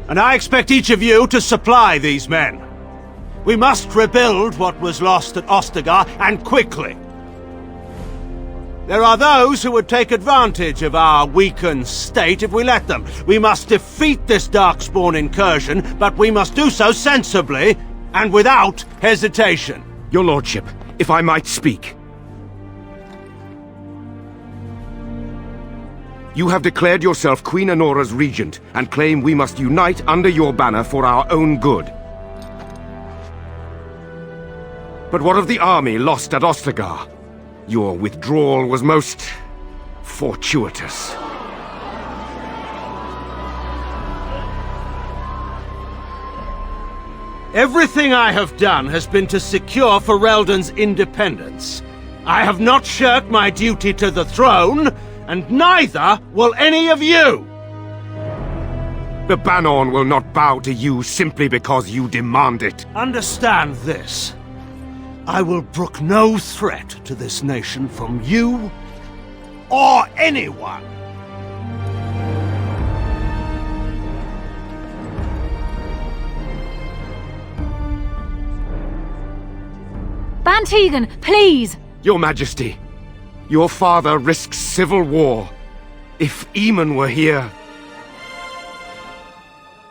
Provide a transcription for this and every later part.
And I expect each of you to supply these men. We must rebuild what was lost at Ostagar, and quickly. There are those who would take advantage of our weakened state if we let them. We must defeat this Darkspawn incursion, but we must do so sensibly and without hesitation. Your lordship, if I might speak. You have declared yourself Queen Anora's regent, and claim we must unite under your banner for our own good. But what of the army lost at Ostagar? Your withdrawal was most fortuitous. Everything I have done has been to secure Ferelden's independence. I have not shirked my duty to the throne, and neither will any of you! The Bannorn will not bow to you simply because you demand it. Understand this. I will brook no threat to this nation from you or anyone. Bantegan, please! Your Majesty, your father risks civil war. If Eamon were here...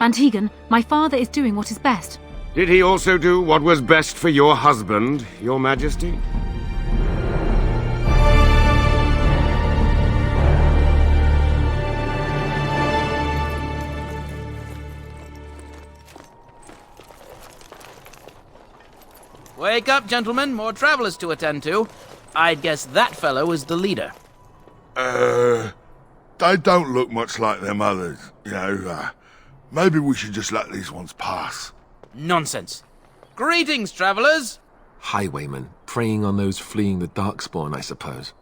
Bantegan, my father is doing what is best. Did he also do what was best for your husband, Your Majesty? Wake up, gentlemen. More travelers to attend to. I'd guess that fellow is the leader. They don't look much like them others, you know. Maybe we should just let these ones pass. Nonsense. Greetings, travelers. Highwaymen, preying on those fleeing the Darkspawn, I suppose.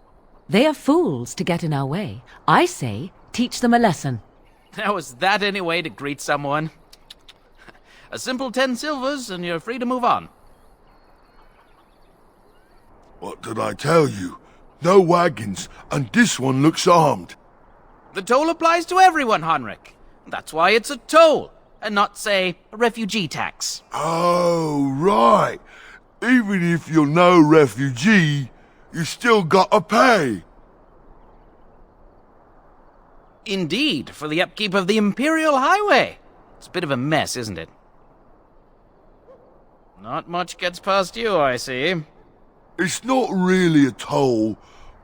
They are fools to get in our way. I say, teach them a lesson. Now, is that any way to greet someone? A simple 10 silvers, and you're free to move on. What did I tell you? No wagons, and this one looks armed. The toll applies to everyone, Henrik. That's why it's a toll, and not, say, a refugee tax. Oh, right. Even if you're no refugee, you still gotta pay. Indeed, for the upkeep of the Imperial Highway. It's a bit of a mess, isn't it? Not much gets past you, I see. It's not really a toll.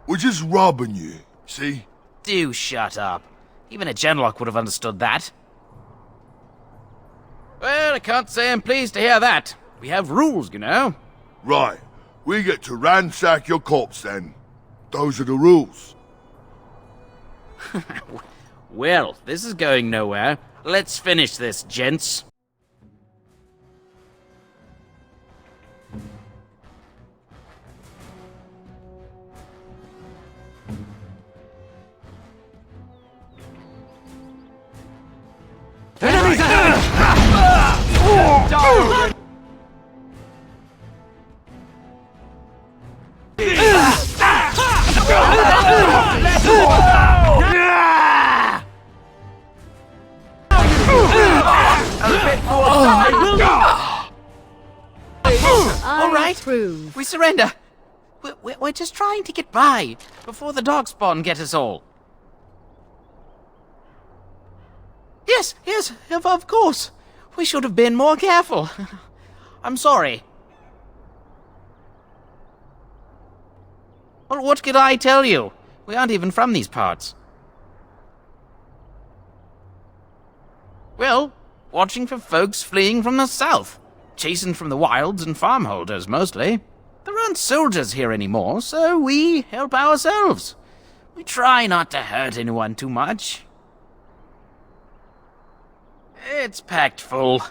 We're just robbing you, see? Do shut up. Even a genlock would have understood that. Well, I can't say I'm pleased to hear that. We have rules, you know. Right. We get to ransack your corpse then. Those are the rules. Well, this is going nowhere. Let's finish this, gents. Enemies All right, we surrender. We're just trying to get by before the Darkspawn get us all. Yes, of course. We should have been more careful. I'm sorry. Well, what could I tell you? We aren't even from these parts. Well, watching for folks fleeing from the south. Chasing from the wilds and farmholders, mostly. There aren't soldiers here anymore, so we help ourselves. We try not to hurt anyone too much. It's packed full.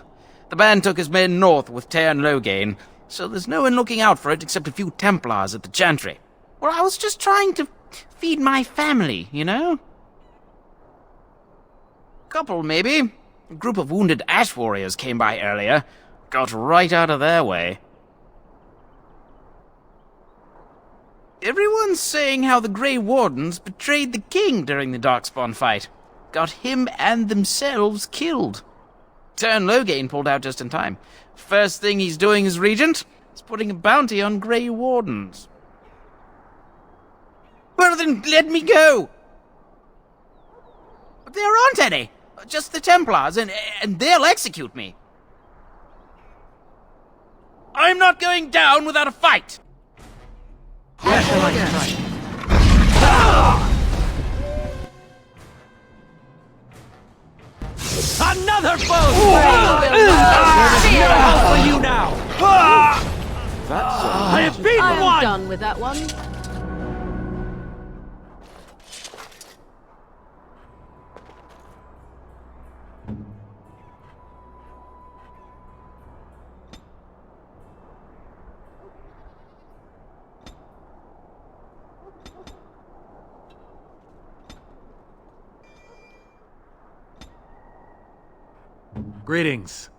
The band took his men north with Ter and Loghain, so there's no one looking out for it except a few Templars at the Chantry. Well, I was just trying to feed my family, you know? Couple, maybe. A group of wounded ash warriors came by earlier. Got right out of their way. Everyone's saying how the Grey Wardens betrayed the king during the Darkspawn fight. Got him and themselves killed. Turn Loghain pulled out just in time. First thing he's doing as regent is putting a bounty on Grey Wardens. Well then, let me go! But there aren't any. Just the Templars, and they'll execute me. I'm not going down without a fight! Another foe! No hope for you now! I have beaten I am one! done with that one. Greetings.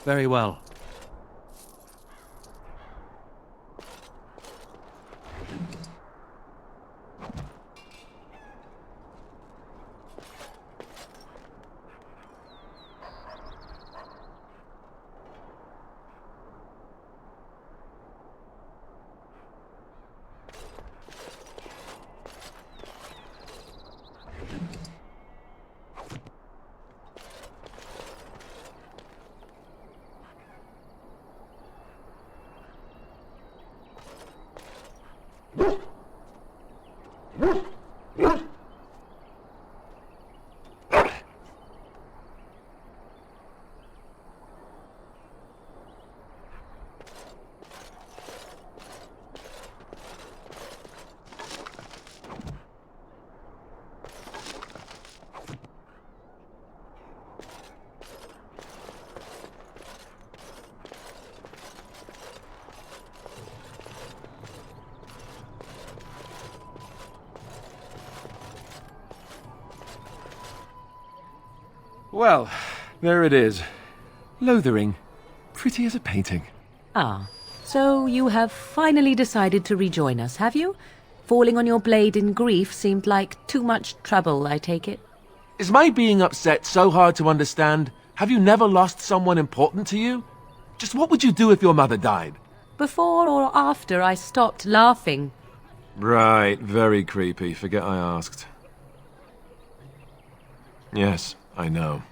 Very well. Well, there it is. Lothering. Pretty as a painting. Ah, so you have finally decided to rejoin us, have you? Falling on your blade in grief seemed like too much trouble, I take it. Is my being upset so hard to understand? Have you never lost someone important to you? Just what would you do if your mother died? Before or after I stopped laughing? Right, very creepy. Forget I asked. Yes, I know.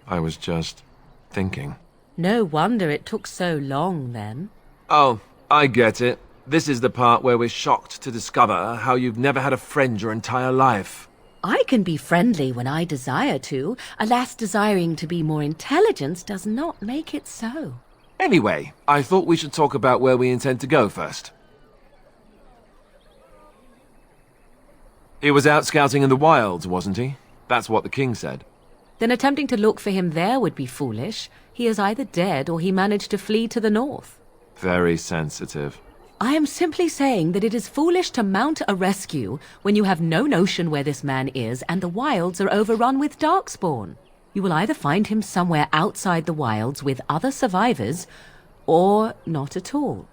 I was just thinking. No wonder it took so long, then. Oh, I get it. This is the part where we're shocked to discover how you've never had a friend your entire life. I can be friendly when I desire to. Alas, desiring to be more intelligent does not make it so. Anyway, I thought we should talk about where we intend to go first. He was out scouting in the wilds, wasn't he? That's what the king said. Then attempting to look for him there would be foolish. He is either dead or he managed to flee to the north. Very sensitive. I am simply saying that it is foolish to mount a rescue when you have no notion where this man is and the wilds are overrun with darkspawn. You will either find him somewhere outside the wilds with other survivors, or not at all.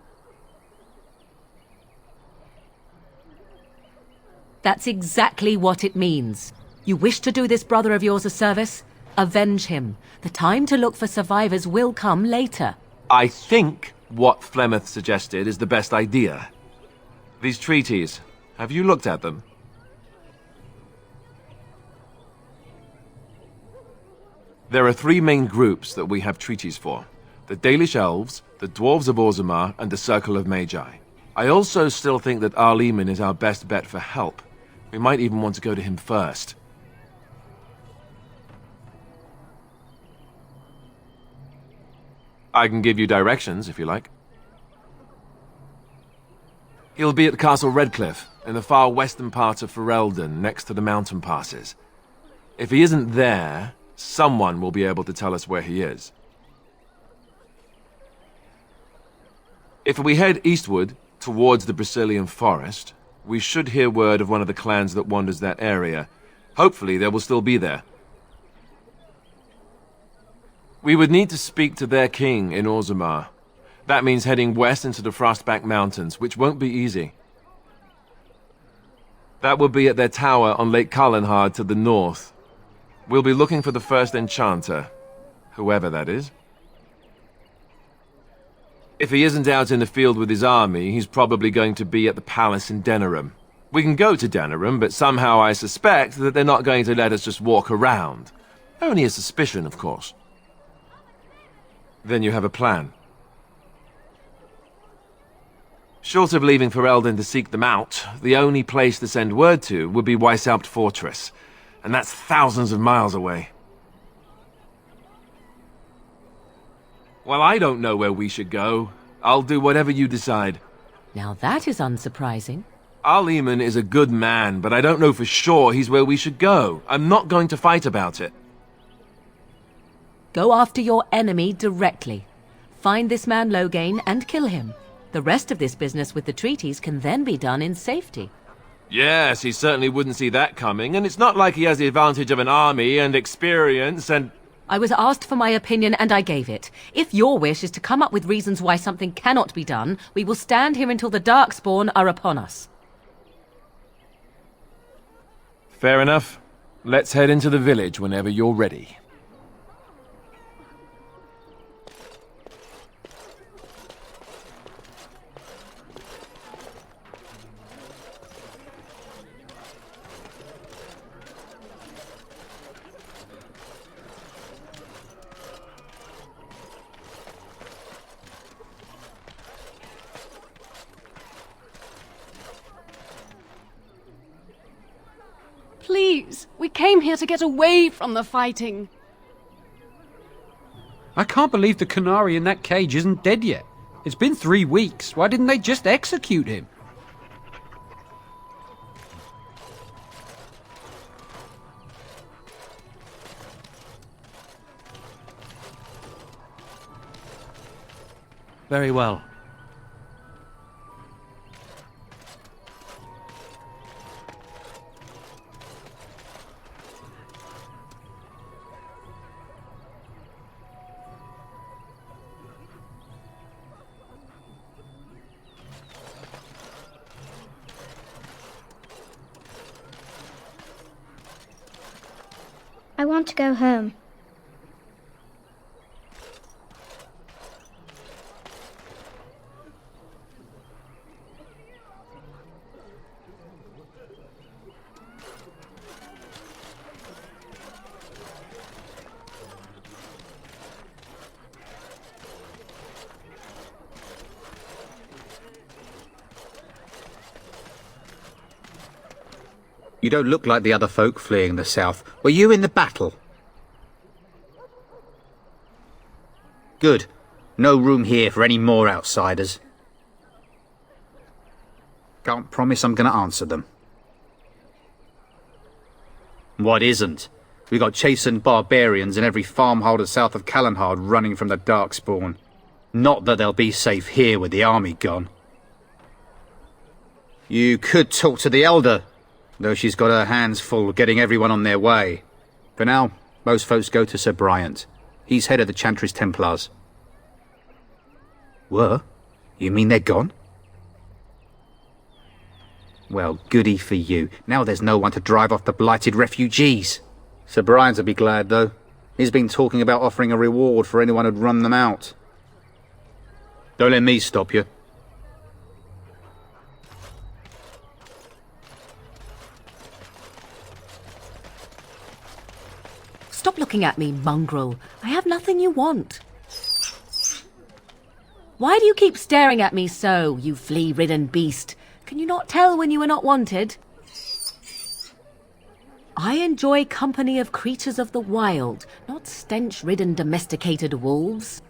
That's exactly what it means. You wish to do this brother of yours a service? Avenge him. The time to look for survivors will come later. I think what Flemeth suggested is the best idea. These treaties, have you looked at them? There are three main groups that we have treaties for. The Dalish Elves, the Dwarves of Orzammar, and the Circle of Magi. I also still think that Arleman is our best bet for help. We might even want to go to him first. I can give you directions, if you like. He'll be at Castle Redcliffe, in the far western part of Ferelden, next to the mountain passes. If he isn't there, someone will be able to tell us where he is. If we head eastward, towards the Brazilian forest, we should hear word of one of the clans that wanders that area. Hopefully they will still be there. We would need to speak to their king in Orzammar. That means heading west into the Frostback Mountains, which won't be easy. That will be at their tower on Lake Carlinhard to the north. We'll be looking for the first enchanter, whoever that is. If he isn't out in the field with his army, he's probably going to be at the palace in Denerim. We can go to Denerim, but somehow I suspect that they're not going to let us just walk around. Only a suspicion, of course. Then you have a plan. Short of leaving for Eldon to seek them out, the only place to send word to would be Weishaupt Fortress, and that's thousands of miles away. Well, I don't know where we should go. I'll do whatever you decide. Now that is unsurprising. Aedan is a good man, but I don't know for sure he's where we should go. I'm not going to fight about it. Go after your enemy directly. Find this man Loghain and kill him. The rest of this business with the treaties can then be done in safety. Yes, he certainly wouldn't see that coming, and it's not like he has the advantage of an army and experience and... I was asked for my opinion and I gave it. If your wish is to come up with reasons why something cannot be done, we will stand here until the Darkspawn are upon us. Fair enough. Let's head into the village whenever you're ready. Please, we came here to get away from the fighting. I can't believe the canary in that cage isn't dead yet. It's been 3 weeks. Why didn't they just execute him? Very well. I want to go home. You don't look like the other folk fleeing the south. Were you in the battle? Good. No room here for any more outsiders. Can't promise I'm going to answer them. What isn't? We got chastened barbarians in every farmholder south of Carlinhard running from the Darkspawn. Not that they'll be safe here with the army gone. You could talk to the Elder, though she's got her hands full getting everyone on their way. For now, most folks go to Sir Bryant. He's head of the Chantry's Templars. Were? You mean they're gone? Well, goody for you. Now there's no one to drive off the blighted refugees. Sir Bryant'll be glad, though. He's been talking about offering a reward for anyone who'd run them out. Don't let me stop you. Stop looking at me, mongrel. I have nothing you want. Why do you keep staring at me so, you flea-ridden beast? Can you not tell when you are not wanted? I enjoy company of creatures of the wild, not stench-ridden domesticated wolves.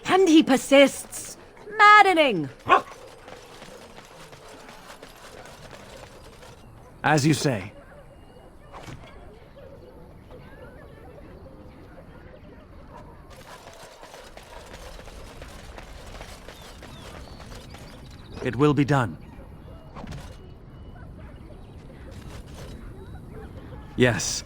And he persists. Maddening! As you say. It will be done. Yes.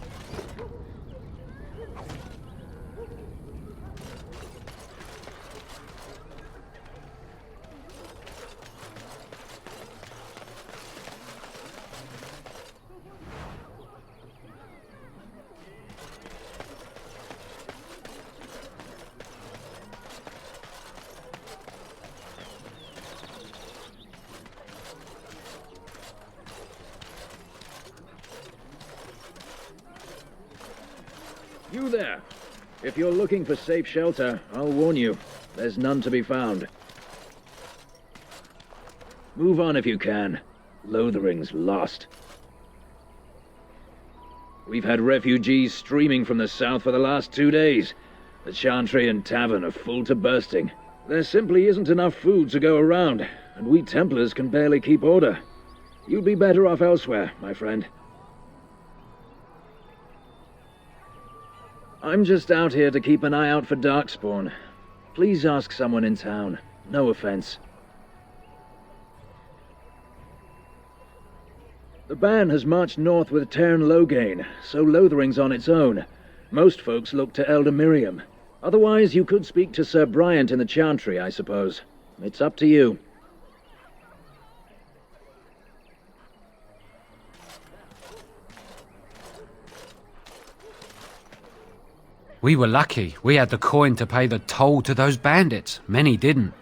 You there! If you're looking for safe shelter, I'll warn you, there's none to be found. Move on if you can. Lothering's lost. We've had refugees streaming from the south for the last 2 days. The Chantry and Tavern are full to bursting. There simply isn't enough food to go around, and we Templars can barely keep order. You'd be better off elsewhere, my friend. I'm just out here to keep an eye out for Darkspawn. Please ask someone in town. No offense. The band has marched north with Cairn Logain, so Lothering's on its own. Most folks look to Elder Miriam. Otherwise, you could speak to Sir Bryant in the Chantry, I suppose. It's up to you. We were lucky. We had the coin to pay the toll to those bandits. Many didn't.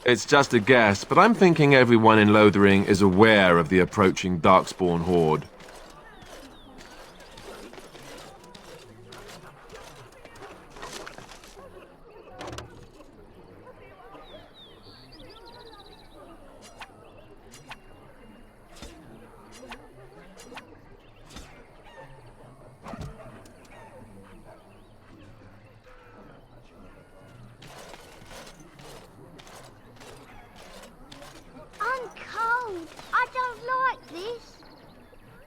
It's just a guess, but I'm thinking everyone in Lothering is aware of the approaching Darkspawn horde.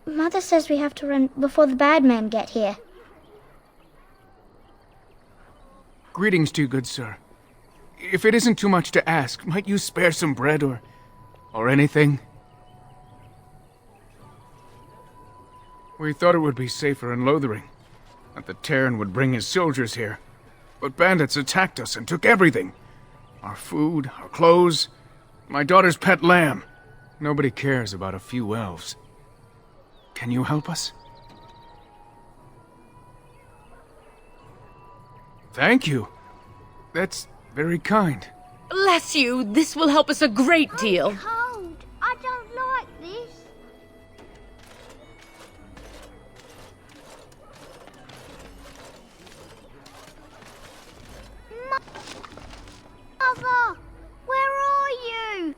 Mother says we have to run before the bad men get here. Greetings to you, good sir. If it isn't too much to ask, might you spare some bread or anything? We thought it would be safer in Lothering, that the Terran would bring his soldiers here. But bandits attacked us and took everything. Our food, our clothes, my daughter's pet lamb. Nobody cares about a few elves. Can you help us? Thank you. That's very kind. Bless you, this will help us a great deal. I'm cold. I don't like this. Mother, where are you?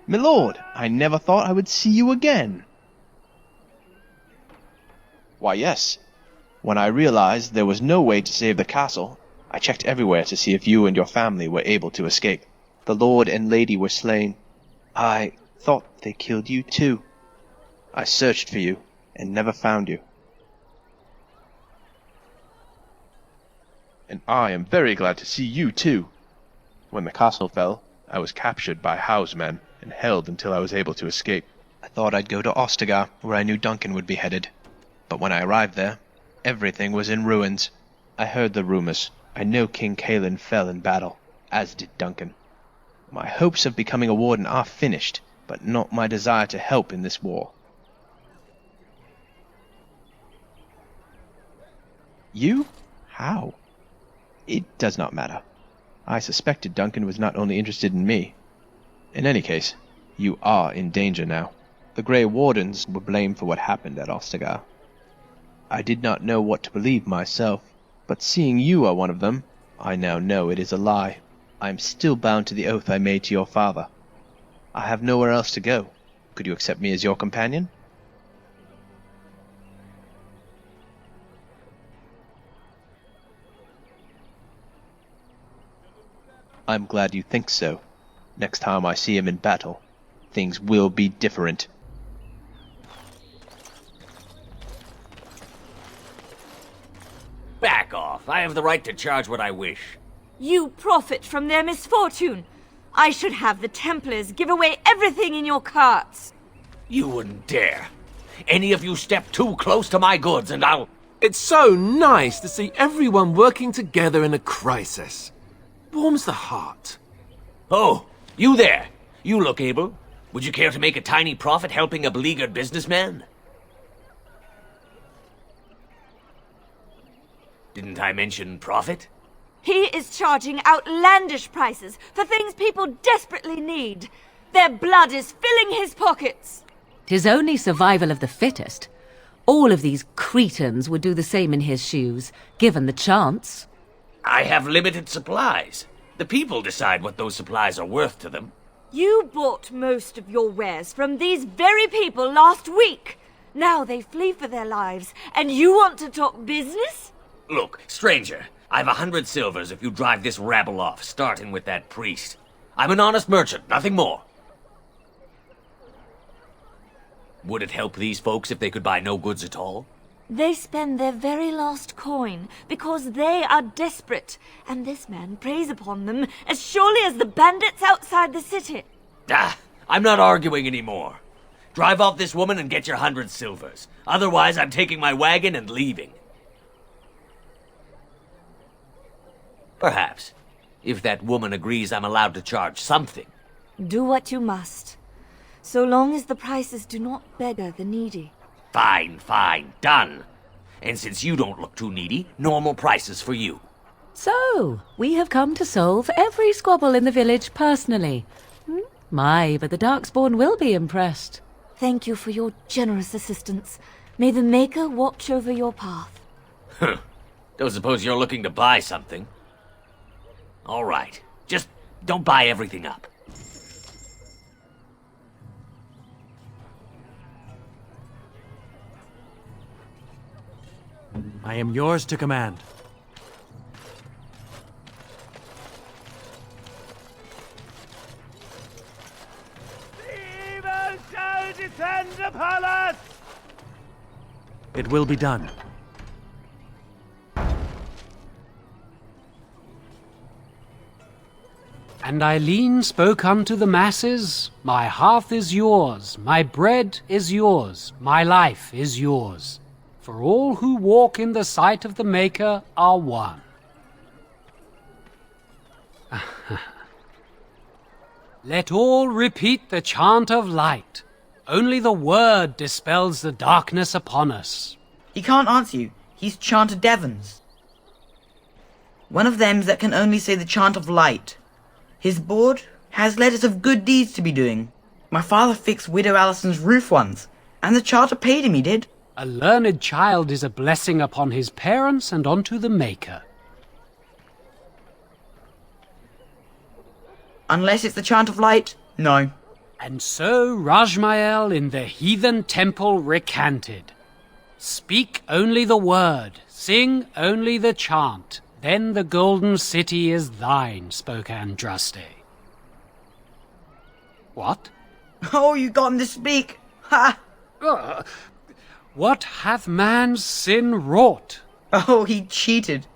My lord, I never thought I would see you again. Why, yes. When I realized there was no way to save the castle, I checked everywhere to see if you and your family were able to escape. The lord and lady were slain. I thought they killed you too. I searched for you and never found you. And I am very glad to see you too. When the castle fell, I was captured by Howe's men and held until I was able to escape. I thought I'd go to Ostagar, where I knew Duncan would be headed. But when I arrived there, everything was in ruins. I heard the rumors. I know King Caelan fell in battle, as did Duncan. My hopes of becoming a warden are finished, but not my desire to help in this war. You? How? It does not matter. I suspected Duncan was not only interested in me. In any case, you are in danger now. The Grey Wardens were blamed for what happened at Ostagar. I did not know what to believe myself, but seeing you are one of them, I now know it is a lie. I am still bound to the oath I made to your father. I have nowhere else to go. Could you accept me as your companion? I'm glad you think so. Next time I see him in battle, things will be different. Back off. I have the right to charge what I wish. You profit from their misfortune. I should have the Templars give away everything in your carts. You wouldn't dare. Any of you step too close to my goods and I'll... It's so nice to see everyone working together in a crisis. Warms the heart. Oh, you there. You look able. Would you care to make a tiny profit helping a beleaguered businessman? Didn't I mention profit? He is charging outlandish prices for things people desperately need. Their blood is filling his pockets. 'Tis only survival of the fittest. All of these cretins would do the same in his shoes, given the chance. I have limited supplies. The people decide what those supplies are worth to them. You bought most of your wares from these very people last week. Now they flee for their lives, and you want to talk business? Look, stranger, I've 100 silvers if you drive this rabble off, starting with that priest. I'm an honest merchant, nothing more. Would it help these folks if they could buy no goods at all? They spend their very last coin because they are desperate, and this man preys upon them as surely as the bandits outside the city. Ah, I'm not arguing anymore. Drive off this woman and get your 100 silvers. Otherwise, I'm taking my wagon and leaving. Perhaps, if that woman agrees I'm allowed to charge something. Do what you must, so long as the prices do not beggar the needy. Fine, fine, done. And since you don't look too needy, normal prices for you. So, we have come to solve every squabble in the village personally. My, but the Darkspawn will be impressed. Thank you for your generous assistance. May the Maker watch over your path. Huh. Don't suppose you're looking to buy something? All right. Just don't buy everything up. I am yours to command. Evil shall descend upon us! It will be done. And Eileen spoke unto the masses, My hearth is yours, my bread is yours, my life is yours. For all who walk in the sight of the Maker are one. Let all repeat the chant of light. Only the word dispels the darkness upon us. He can't answer you. He's chanted Devons. One of them's that can only say the chant of light. His board has letters of good deeds to be doing. My father fixed Widow Alison's roof once, and the charter paid him, he did. A learned child is a blessing upon his parents and unto the Maker. Unless it's the chant of light, no. And so Rajmael in the heathen temple recanted. Speak only the word, sing only the chant, then the golden city is thine, spoke Andraste. What? Oh, you got him to speak! Ha! What hath man's sin wrought? Oh, he cheated.